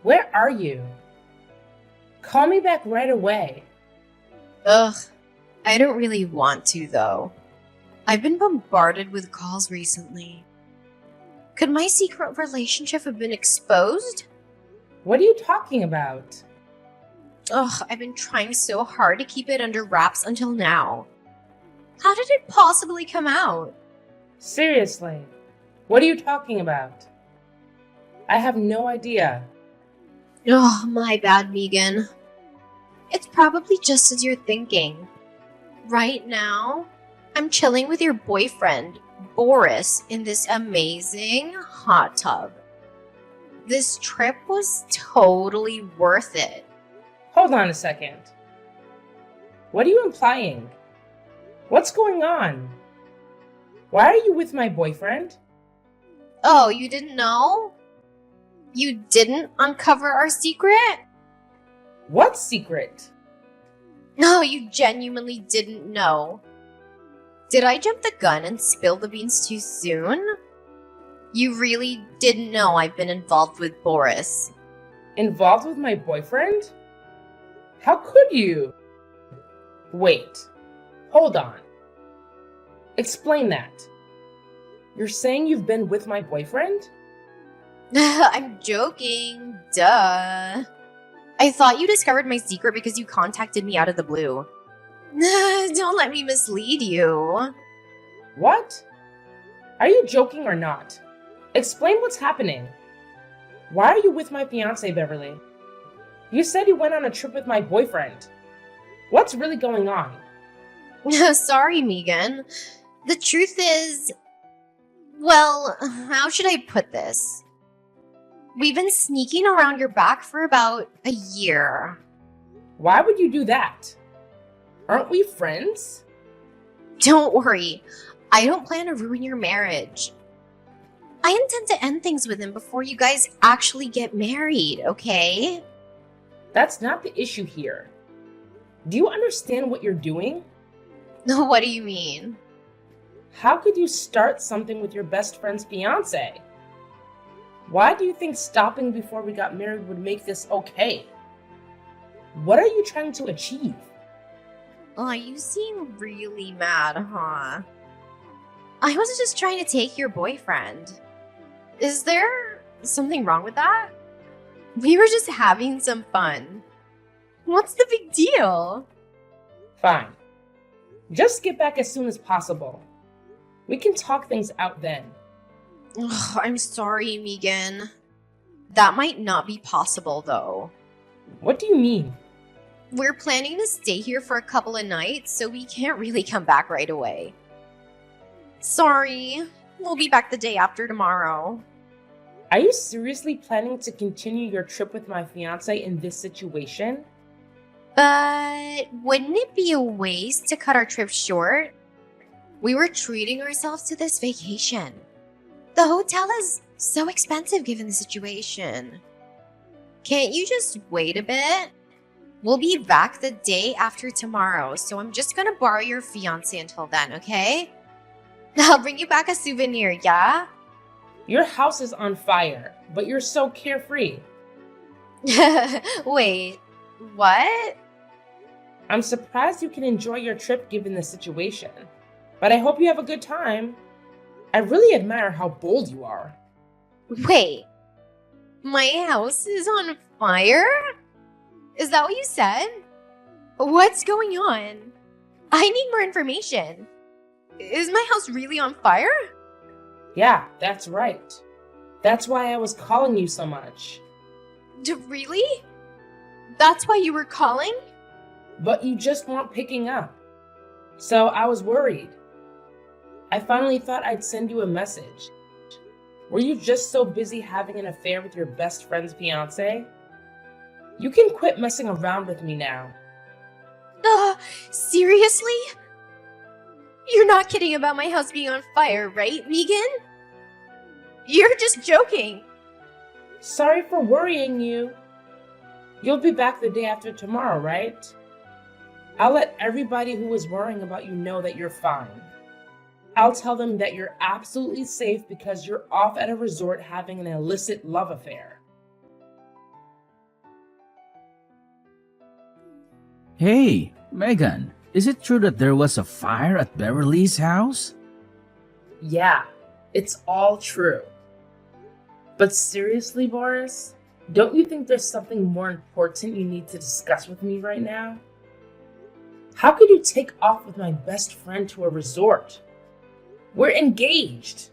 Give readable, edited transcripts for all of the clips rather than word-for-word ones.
Where are you? Call me back right away. Ugh, I don't really want to though. I've been bombarded with calls recently. Could my secret relationship have been exposed? What are you talking about? Ugh, I've been trying so hard to keep it under wraps until now. How did it possibly come out? Seriously, what are you talking about? I have no idea. Oh, my bad, Megan. It's probably just as you're thinking. Right now, I'm chilling with your boyfriend, Boris, in this amazing hot tub. This trip was totally worth it. Hold on a second. What are you implying? What's going on? Why are you with my boyfriend? Oh, you didn't know? You didn't uncover our secret? What secret? No, you genuinely didn't know. Did I jump the gun and spill the beans too soon? You really didn't know I've been involved with Boris. Involved with my boyfriend? How could you? Wait, hold on. Explain that. You're saying you've been with my boyfriend? I'm joking. Duh. I thought you discovered my secret because you contacted me out of the blue. Don't let me mislead you. What? Are you joking or not? Explain what's happening. Why are you with my fiancée, Beverly? You said you went on a trip with my boyfriend. What's really going on? Sorry, Megan. The truth is, well, how should I put this? We've been sneaking around your back for about a year. Why would you do that? Aren't we friends? Don't worry. I don't plan to ruin your marriage. I intend to end things with him before you guys actually get married, okay? That's not the issue here. Do you understand what you're doing? What do you mean? How could you start something with your best friend's fiancé? Why do you think stopping before we got married would make this okay? What are you trying to achieve? Oh, you seem really mad, huh? I was just trying to take your boyfriend. Is there something wrong with that? We were just having some fun. What's the big deal? Fine. Just get back as soon as possible. We can talk things out then. Ugh, I'm sorry, Megan. That might not be possible, though. What do you mean? We're planning to stay here for a couple of nights, so we can't really come back right away. Sorry. We'll be back the day after tomorrow. Are you seriously planning to continue your trip with my fiancé in this situation? But wouldn't it be a waste to cut our trip short? We were treating ourselves to this vacation. The hotel is so expensive given the situation. Can't you just wait a bit? We'll be back the day after tomorrow, so I'm just gonna borrow your fiancé until then, okay? I'll bring you back a souvenir, yeah? Your house is on fire, but you're so carefree. Wait, what? I'm surprised you can enjoy your trip given the situation, but I hope you have a good time. I really admire how bold you are. Wait, my house is on fire? Is that what you said? What's going on? I need more information. Is my house really on fire? Yeah, that's right. That's why I was calling you so much. Really? That's why you were calling? But you just weren't picking up. So I was worried. I finally thought I'd send you a message. Were you just so busy having an affair with your best friend's fiancé? You can quit messing around with me now. Seriously? You're not kidding about my house being on fire, right, Megan? You're just joking. Sorry for worrying you. You'll be back the day after tomorrow, right? I'll let everybody who is worrying about you know that you're fine. I'll tell them that you're absolutely safe because you're off at a resort having an illicit love affair. Hey, Megan, is it true that there was a fire at Beverly's house? Yeah, it's all true. But seriously, Boris, don't you think there's something more important you need to discuss with me right now? How could you take off with my best friend to a resort? We're engaged.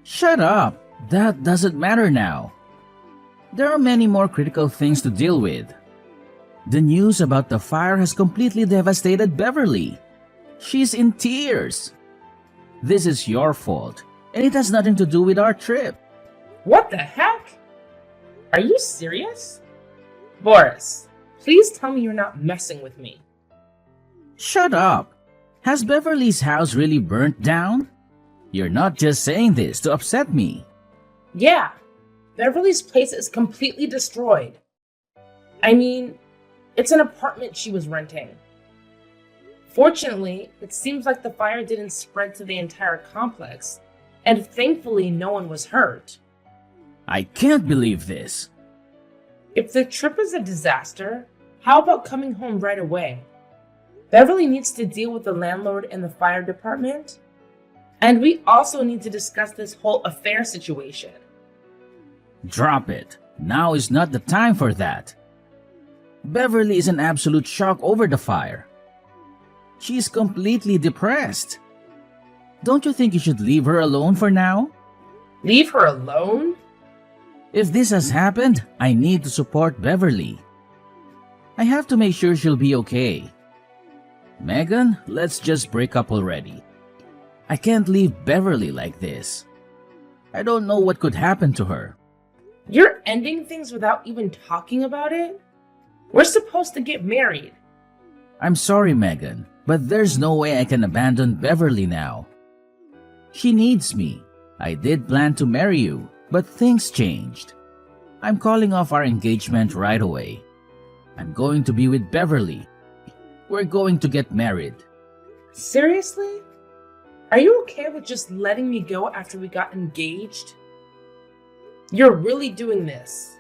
Shut up! That doesn't matter now. There are many more critical things to deal with. The news about the fire has completely devastated Beverly. She's in tears. This is your fault, and it has nothing to do with our trip. What the heck? Are you serious? Boris, please tell me you're not messing with me. Shut up! Has Beverly's house really burnt down? You're not just saying this to upset me. Yeah, Beverly's place is completely destroyed. I mean, it's an apartment she was renting. Fortunately, it seems like the fire didn't spread to the entire complex, and thankfully no one was hurt. I can't believe this. If the trip is a disaster, how about coming home right away? Beverly needs to deal with the landlord and the fire department, and we also need to discuss this whole affair situation. Drop it. Now is not the time for that. Beverly is in absolute shock over the fire. She's completely depressed. Don't you think you should leave her alone for now? Leave her alone? If this has happened, I need to support Beverly. I have to make sure she'll be okay. Megan, let's just break up already. I can't leave Beverly like this. I don't know what could happen to her. You're ending things without even talking about it? We're supposed to get married. I'm sorry, Megan, but there's no way I can abandon Beverly now. She needs me. I did plan to marry you, but things changed. I'm calling off our engagement right away. I'm going to be with Beverly. We're going to get married. Seriously? Are you okay with just letting me go after we got engaged? You're really doing this.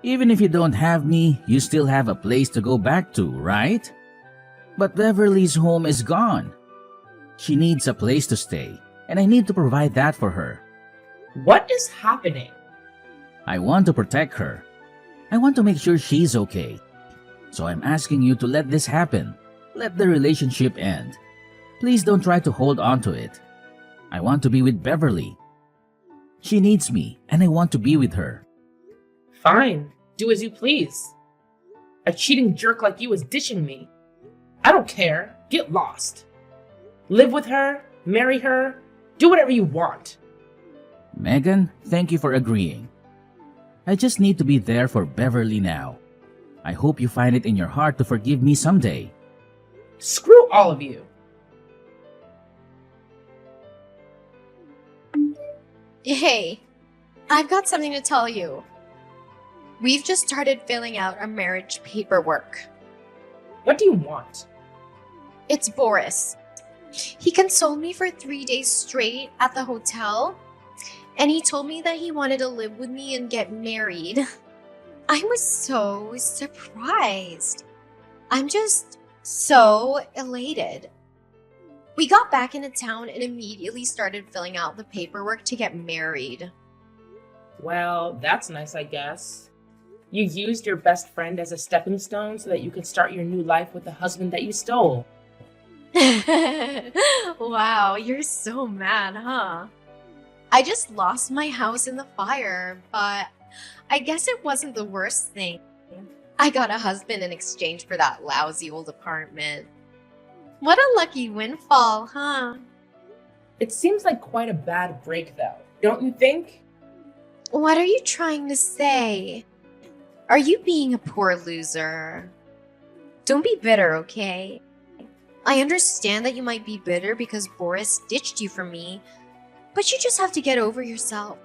Even if you don't have me, you still have a place to go back to, right? But Beverly's home is gone. She needs a place to stay, and I need to provide that for her. What is happening? I want to protect her. I want to make sure she's okay. So I'm asking you to let this happen. Let the relationship end. Please don't try to hold on to it. I want to be with Beverly. She needs me, and I want to be with her. Fine, do as you please. A cheating jerk like you is ditching me. I don't care, get lost. Live with her, marry her, do whatever you want. Megan, thank you for agreeing. I just need to be there for Beverly now. I hope you find it in your heart to forgive me someday. Screw all of you. Hey, I've got something to tell you. We've just started filling out our marriage paperwork. What do you want? It's Boris. He consoled me for 3 days straight at the hotel, and he told me that he wanted to live with me and get married. I was so surprised. I'm just so elated. We got back into town and immediately started filling out the paperwork to get married. Well, that's nice, I guess. You used your best friend as a stepping stone so that you could start your new life with the husband that you stole. Wow, you're so mad, huh? I just lost my house in the fire, but I guess it wasn't the worst thing. I got a husband in exchange for that lousy old apartment. What a lucky windfall, huh? It seems like quite a bad break, though, don't you think? What are you trying to say? Are you being a poor loser? Don't be bitter, okay? I understand that you might be bitter because Boris ditched you for me, but you just have to get over yourself.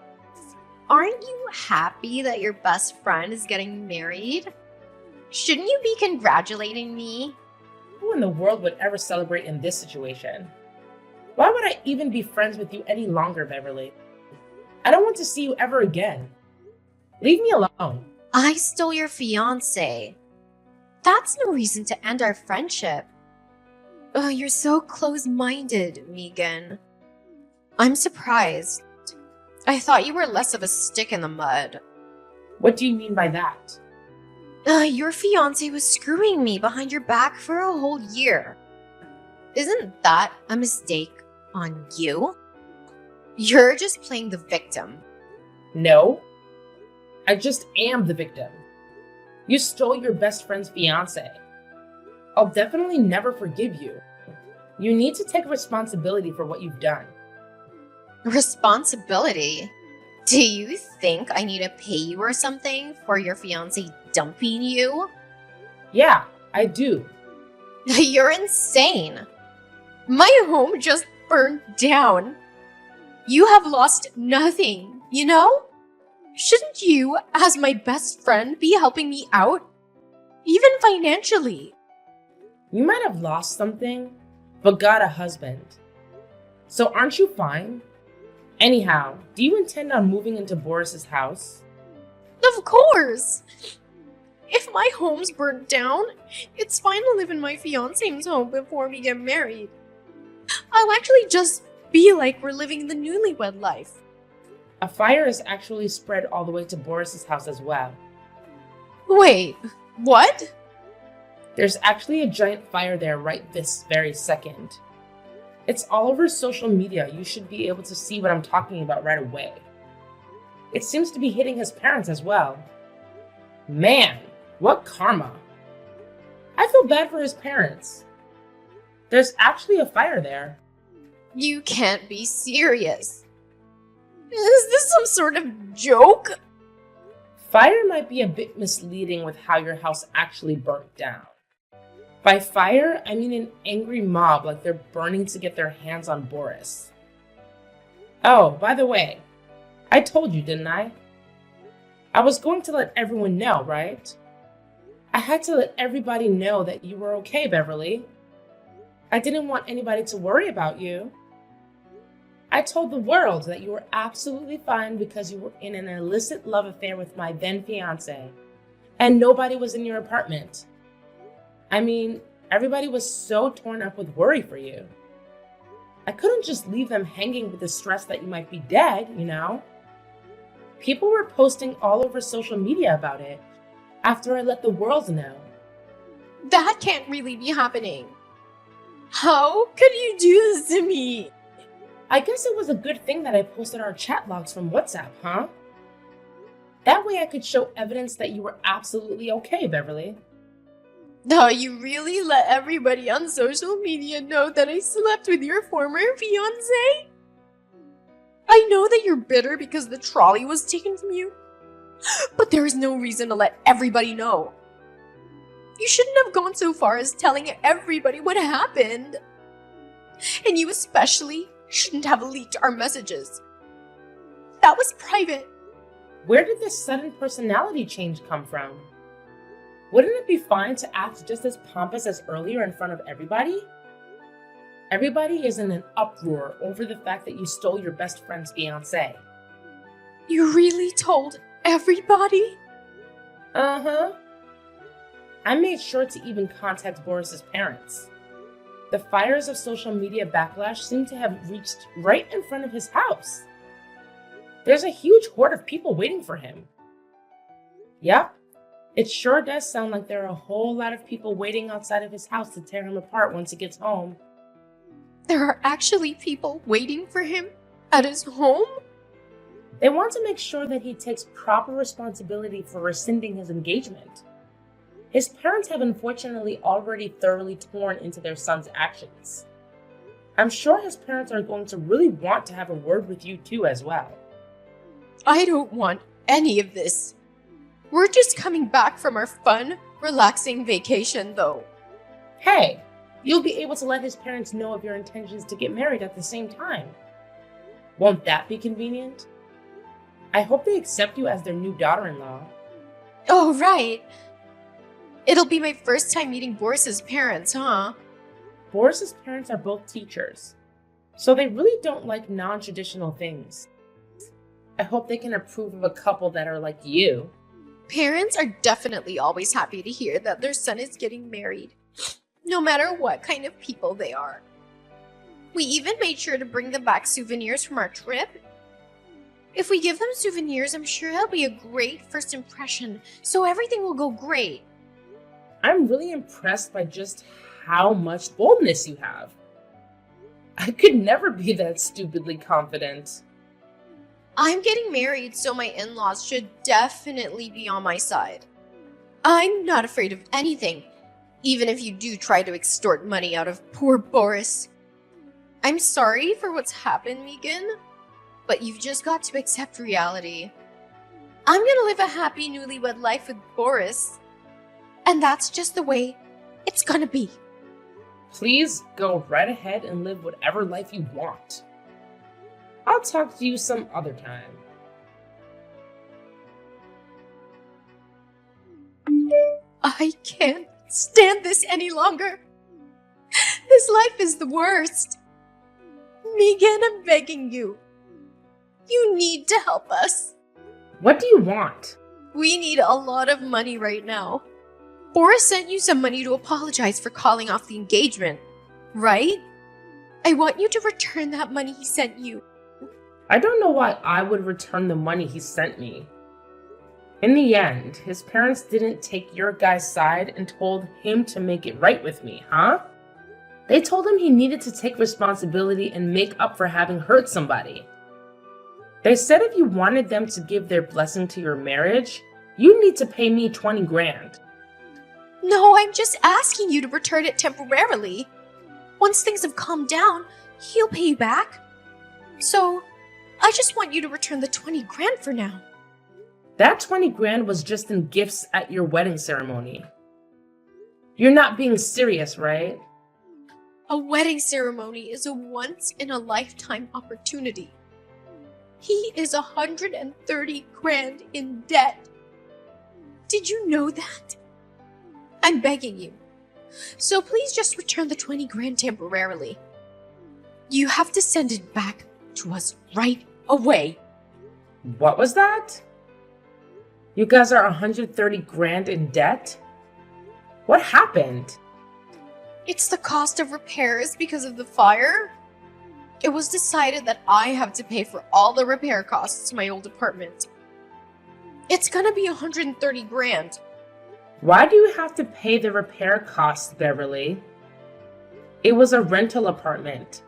Aren't you happy that your best friend is getting married? Shouldn't you be congratulating me? Who in the world would ever celebrate in this situation? Why would I even be friends with you any longer, Beverly? I don't want to see you ever again. Leave me alone. I stole your fiancé. That's no reason to end our friendship. Oh, you're so close-minded, Megan. I'm surprised. I thought you were less of a stick in the mud. What do you mean by that? Your fiancé was screwing me behind your back for a whole year. Isn't that a mistake on you? You're just playing the victim. No, I just am the victim. You stole your best friend's fiancé. I'll definitely never forgive you. You need to take responsibility for what you've done. Responsibility? Do you think I need to pay you or something for your fiancé dumping you? Yeah, I do. You're insane. My home just burned down. You have lost nothing, you know? Shouldn't you, as my best friend, be helping me out? Even financially. You might have lost something, but got a husband. So aren't you fine? Anyhow, do you intend on moving into Boris's house? Of course! If my home's burnt down, it's fine to live in my fiancé's home before we get married. I'll actually just be like we're living the newlywed life. A fire is actually spread all the way to Boris's house as well. Wait, what? There's actually a giant fire there right this very second. It's all over social media. You should be able to see what I'm talking about right away. It seems to be hitting his parents as well. Man, what karma. I feel bad for his parents. There's actually a fire there. You can't be serious. Is this some sort of joke? Fire might be a bit misleading with how your house actually burnt down. By fire, I mean an angry mob like they're burning to get their hands on Boris. Oh, by the way, I told you, didn't I? I was going to let everyone know, right? I had to let everybody know that you were okay, Beverly. I didn't want anybody to worry about you. I told the world that you were absolutely fine because you were in an illicit love affair with my then fiancé, and nobody was in your apartment. I mean, everybody was so torn up with worry for you. I couldn't just leave them hanging with the stress that you might be dead, you know? People were posting all over social media about it after I let the world know. That can't really be happening. How could you do this to me? I guess it was a good thing that I posted our chat logs from WhatsApp, huh? That way I could show evidence that you were absolutely okay, Beverly. No, you really let everybody on social media know that I slept with your former fiancé? I know that you're bitter because the trolley was taken from you, but there is no reason to let everybody know. You shouldn't have gone so far as telling everybody what happened. And you especially shouldn't have leaked our messages. That was private. Where did this sudden personality change come from? Wouldn't it be fine to act just as pompous as earlier in front of everybody? Everybody is in an uproar over the fact that you stole your best friend's fiancé. You really told everybody? Uh-huh. I made sure to even contact Boris's parents. The fires of social media backlash seem to have reached right in front of his house. There's a huge horde of people waiting for him. Yep, it sure does sound like there are a whole lot of people waiting outside of his house to tear him apart once he gets home. There are actually people waiting for him at his home? They want to make sure that he takes proper responsibility for rescinding his engagement. His parents have unfortunately already thoroughly torn into their son's actions. I'm sure his parents are going to really want to have a word with you too as well. I don't want any of this. We're just coming back from our fun, relaxing vacation though. Hey, you'll be able to let his parents know of your intentions to get married at the same time. Won't that be convenient? I hope they accept you as their new daughter-in-law. Oh, right. It'll be my first time meeting Boris's parents, huh? Boris's parents are both teachers, so they really don't like non-traditional things. I hope they can approve of a couple that are like you. Parents are definitely always happy to hear that their son is getting married, no matter what kind of people they are. We even made sure to bring them back souvenirs from our trip. If we give them souvenirs, I'm sure it'll be a great first impression, so everything will go great. I'm really impressed by just how much boldness you have. I could never be that stupidly confident. I'm getting married, so my in-laws should definitely be on my side. I'm not afraid of anything, even if you do try to extort money out of poor Boris. I'm sorry for what's happened, Megan, but you've just got to accept reality. I'm gonna live a happy newlywed life with Boris, and that's just the way it's gonna be. Please go right ahead and live whatever life you want. I'll talk to you some other time. I can't stand this any longer. This life is the worst. Megan, I'm begging you. You need to help us. What do you want? We need a lot of money right now. Boris sent you some money to apologize for calling off the engagement, right? I want you to return that money he sent you. I don't know why I would return the money he sent me. In the end, his parents didn't take your guy's side and told him to make it right with me, huh? They told him he needed to take responsibility and make up for having hurt somebody. They said if you wanted them to give their blessing to your marriage, you need to pay me 20 grand. No, I'm just asking you to return it temporarily. Once things have calmed down, he'll pay you back. So, I just want you to return the 20 grand for now. That 20 grand was just in gifts at your wedding ceremony. You're not being serious, right? A wedding ceremony is a once-in-a-lifetime opportunity. He is 130 grand in debt. Did you know that? I'm begging you. So please just return the 20 grand temporarily. You have to send it back to us right away. What was that? You guys are 130 grand in debt? What happened? It's the cost of repairs because of the fire. It was decided that I have to pay for all the repair costs to my old apartment. It's gonna be 130 grand. Why do you have to pay the repair costs, Beverly? It was a rental apartment.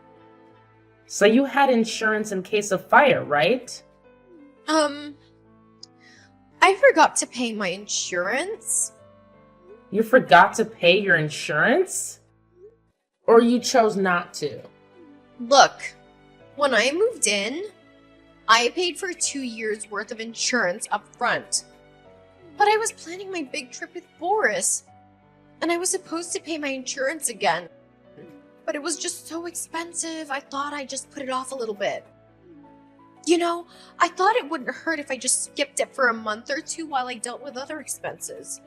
So you had insurance in case of fire, right? I forgot to pay my insurance. You forgot to pay your insurance? Or you chose not to? Look, when I moved in, I paid for 2 years worth of insurance up front. But I was planning my big trip with Boris, and I was supposed to pay my insurance again. But it was just so expensive, I thought I'd just put it off a little bit. You know, I thought it wouldn't hurt if I just skipped it for a month or two while I dealt with other expenses.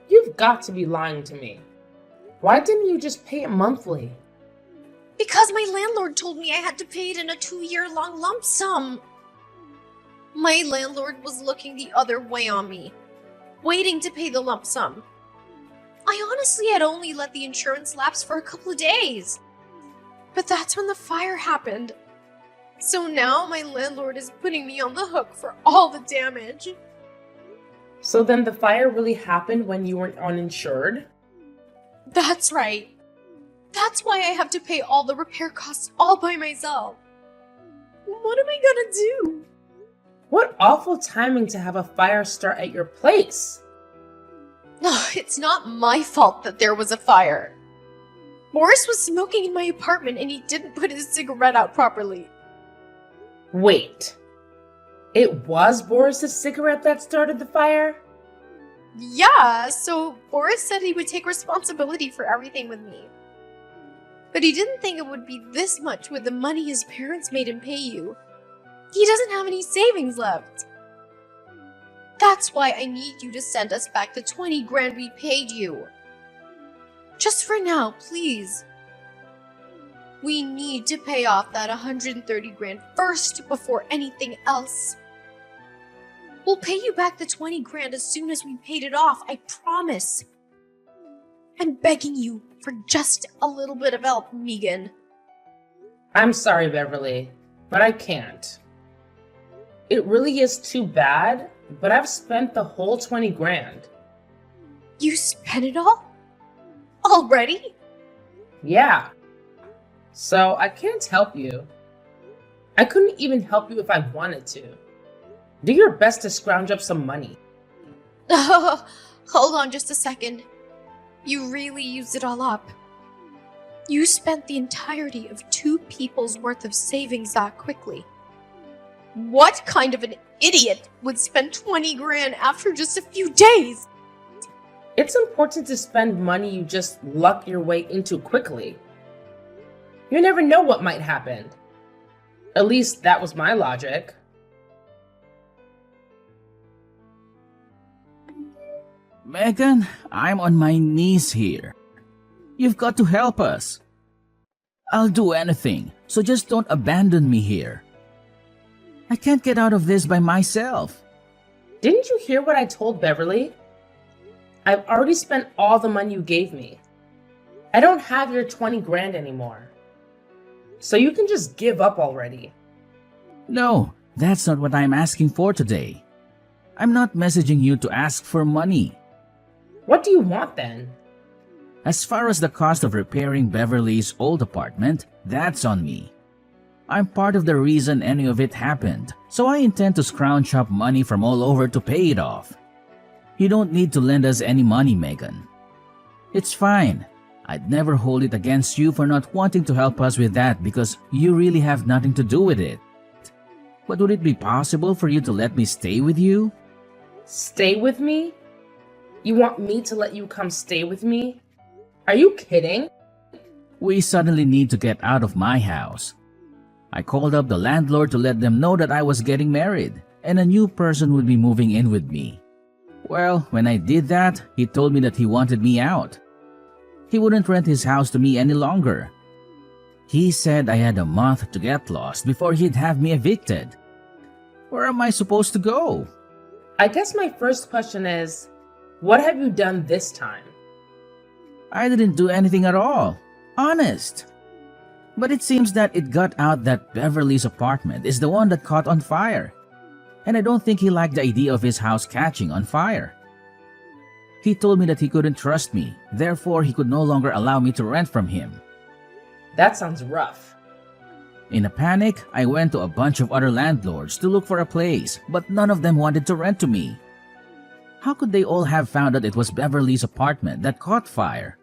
You've got to be lying to me. Why didn't you just pay it monthly? Because my landlord told me I had to pay it in a 2-year-long lump sum. My landlord was looking the other way on me, waiting to pay the lump sum. I honestly had only let the insurance lapse for a couple of days. But that's when the fire happened. So now my landlord is putting me on the hook for all the damage. So then the fire really happened when you weren't uninsured? That's right. That's why I have to pay all the repair costs all by myself. What am I gonna do? What awful timing to have a fire start at your place. It's not my fault that there was a fire. Boris was smoking in my apartment and he didn't put his cigarette out properly. Wait. It was Boris's cigarette that started the fire? Yeah, so Boris said he would take responsibility for everything with me. But he didn't think it would be this much with the money his parents made him pay you. He doesn't have any savings left. That's why I need you to send us back the 20 grand we paid you. Just for now, please. We need to pay off that 130 grand first before anything else. We'll pay you back the 20 grand as soon as we paid it off, I promise. I'm begging you for just a little bit of help, Megan. I'm sorry, Beverly, but I can't. It really is too bad, but I've spent the whole 20 grand. You spent it all? Already? Yeah. So I can't help you. I couldn't even help you if I wanted to. Do your best to scrounge up some money. Hold on just a second. You really used it all up. You spent the entirety of 2 people's worth of savings that quickly. What kind of an idiot would spend 20 grand after just a few days? It's important to spend money you just luck your way into quickly. You never know what might happen. At least that was my logic. Megan, I'm on my knees here. You've got to help us. I'll do anything, so just don't abandon me here. I can't get out of this by myself. Didn't you hear what I told Beverly? I've already spent all the money you gave me. I don't have your 20 grand anymore. So you can just give up already. No, that's not what I'm asking for today. I'm not messaging you to ask for money. What do you want then? As far as the cost of repairing Beverly's old apartment, that's on me. I'm part of the reason any of it happened, so I intend to scrounge up money from all over to pay it off. You don't need to lend us any money, Megan. It's fine. I'd never hold it against you for not wanting to help us with that because you really have nothing to do with it. But would it be possible for you to let me stay with you? Stay with me? You want me to let you come stay with me? Are you kidding? We suddenly need to get out of my house. I called up the landlord to let them know that I was getting married and a new person would be moving in with me. Well, when I did that, he told me that he wanted me out. He wouldn't rent his house to me any longer. He said I had a month to get lost before he'd have me evicted. Where am I supposed to go? I guess my first question is, what have you done this time? I didn't do anything at all. Honest. But it seems that it got out that Beverly's apartment is the one that caught on fire. And I don't think he liked the idea of his house catching on fire. He told me that he couldn't trust me, therefore he could no longer allow me to rent from him. That sounds rough. In a panic, I went to a bunch of other landlords to look for a place, but none of them wanted to rent to me. How could they all have found that it was Beverly's apartment that caught fire?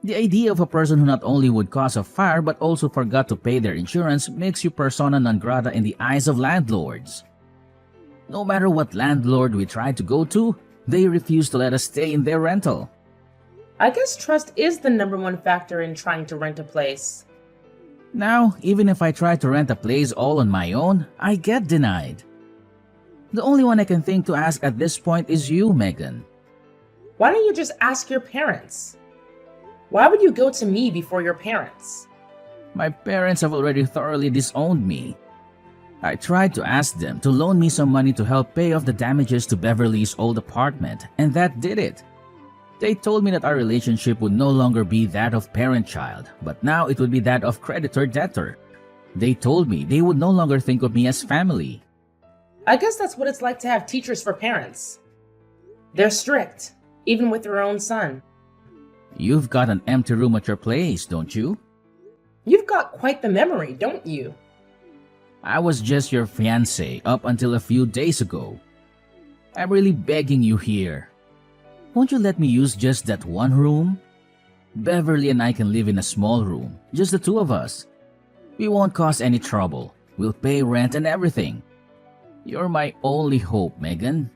The idea of a person who not only would cause a fire but also forgot to pay their insurance makes you persona non grata in the eyes of landlords. No matter what landlord we tried to go to, they refused to let us stay in their rental. I guess trust is the #1 factor in trying to rent a place. Now, even if I try to rent a place all on my own, I get denied. The only one I can think to ask at this point is you, Megan. Why don't you just ask your parents? Why would you go to me before your parents? My parents have already thoroughly disowned me. I tried to ask them to loan me some money to help pay off the damages to Beverly's old apartment, and that did it. They told me that our relationship would no longer be that of parent-child, but now it would be that of creditor-debtor. They told me they would no longer think of me as family. I guess that's what it's like to have teachers for parents. They're strict, even with their own son. You've got an empty room at your place, don't you? You've got quite the memory, don't you? I was just your fiancée up until a few days ago. I'm really begging you here. Won't you let me use just that one room? Beverly and I can live in a small room, just the two of us. We won't cause any trouble. We'll pay rent and everything. You're my only hope, Megan.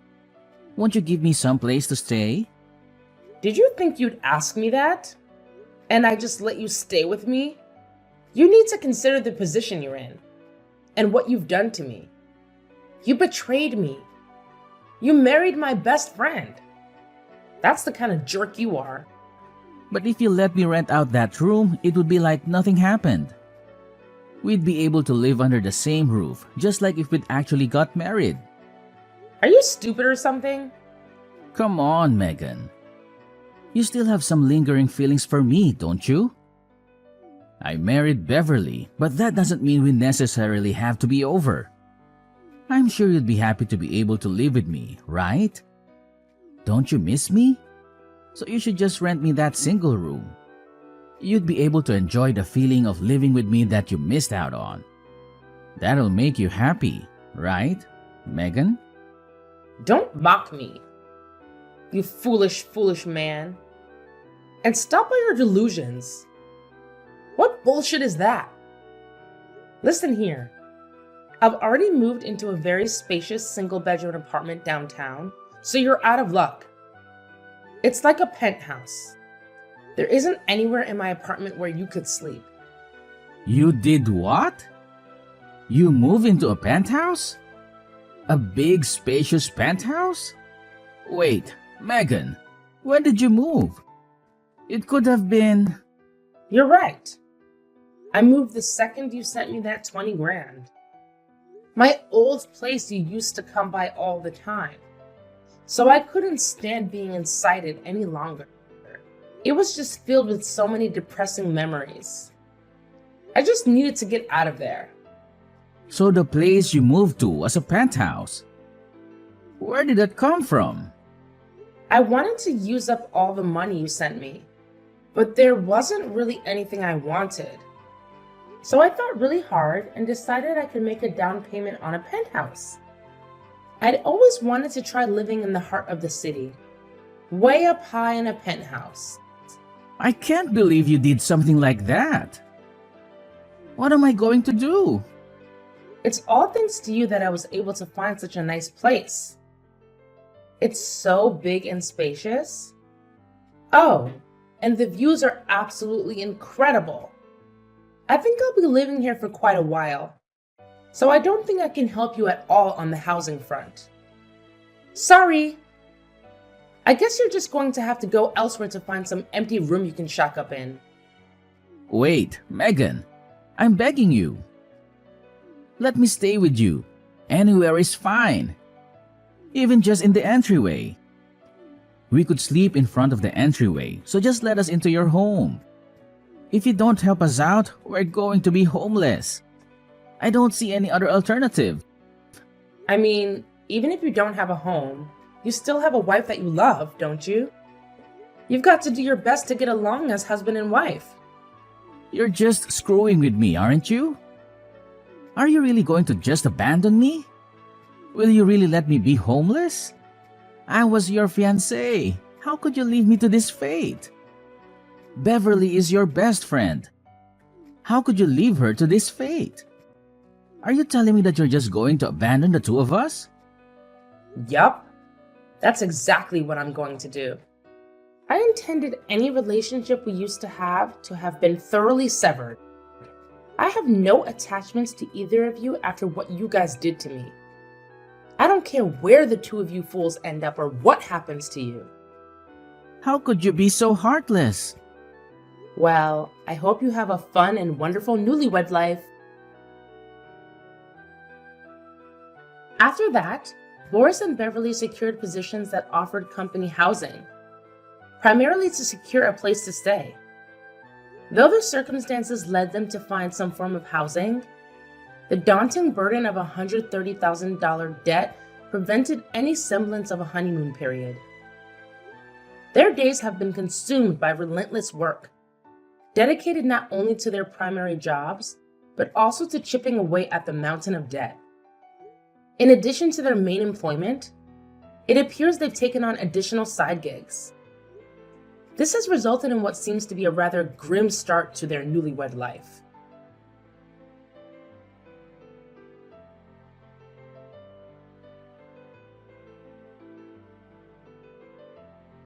Won't you give me some place to stay? Did you think you'd ask me that? And I just let you stay with me? You need to consider the position you're in and what you've done to me. You betrayed me. You married my best friend. That's the kind of jerk you are. But if you let me rent out that room, it would be like nothing happened. We'd be able to live under the same roof, just like if we'd actually got married. Are you stupid or something? Come on, Megan. You still have some lingering feelings for me, don't you? I married Beverly, but that doesn't mean we necessarily have to be over. I'm sure you'd be happy to be able to live with me, right? Don't you miss me? So you should just rent me that single room. You'd be able to enjoy the feeling of living with me that you missed out on. That'll make you happy, right, Megan? Don't mock me, you foolish, foolish man. And stop all your delusions. What bullshit is that? Listen here. I've already moved into a very spacious single-bedroom apartment downtown, so you're out of luck. It's like a penthouse. There isn't anywhere in my apartment where you could sleep. You did what? You moved into a penthouse? A big, spacious penthouse? Wait, Megan, when did you move? It could have been... You're right. I moved the second you sent me that 20 grand. My old place you used to come by all the time. So I couldn't stand being inside it any longer. It was just filled with so many depressing memories. I just needed to get out of there. So the place you moved to was a penthouse. Where did that come from? I wanted to use up all the money you sent me, but there wasn't really anything I wanted. So I thought really hard and decided I could make a down payment on a penthouse. I'd always wanted to try living in the heart of the city, way up high in a penthouse. I can't believe you did something like that. What am I going to do? It's all thanks to you that I was able to find such a nice place. It's so big and spacious. Oh, and the views are absolutely incredible. I think I'll be living here for quite a while, so I don't think I can help you at all on the housing front. Sorry. I guess you're just going to have to go elsewhere to find some empty room you can shack up in. Wait, Megan, I'm begging you. Let me stay with you. Anywhere is fine. Even just in the entryway. We could sleep in front of the entryway, so just let us into your home. If you don't help us out, we're going to be homeless. I don't see any other alternative. I mean, even if you don't have a home, you still have a wife that you love, don't you? You've got to do your best to get along as husband and wife. You're just screwing with me, aren't you? Are you really going to just abandon me? Will you really let me be homeless? I was your fiancée. How could you leave me to this fate? Beverly is your best friend. How could you leave her to this fate? Are you telling me that you're just going to abandon the two of us? Yup. That's exactly what I'm going to do. I intended any relationship we used to have been thoroughly severed. I have no attachments to either of you after what you guys did to me. I don't care where the two of you fools end up or what happens to you. How could you be so heartless? Well, I hope you have a fun and wonderful newlywed life. After that, Boris and Beverly secured positions that offered company housing, primarily to secure a place to stay. Though their circumstances led them to find some form of housing, the daunting burden of a $130,000 debt prevented any semblance of a honeymoon period. Their days have been consumed by relentless work, dedicated not only to their primary jobs, but also to chipping away at the mountain of debt. In addition to their main employment, it appears they've taken on additional side gigs. This has resulted in what seems to be a rather grim start to their newlywed life.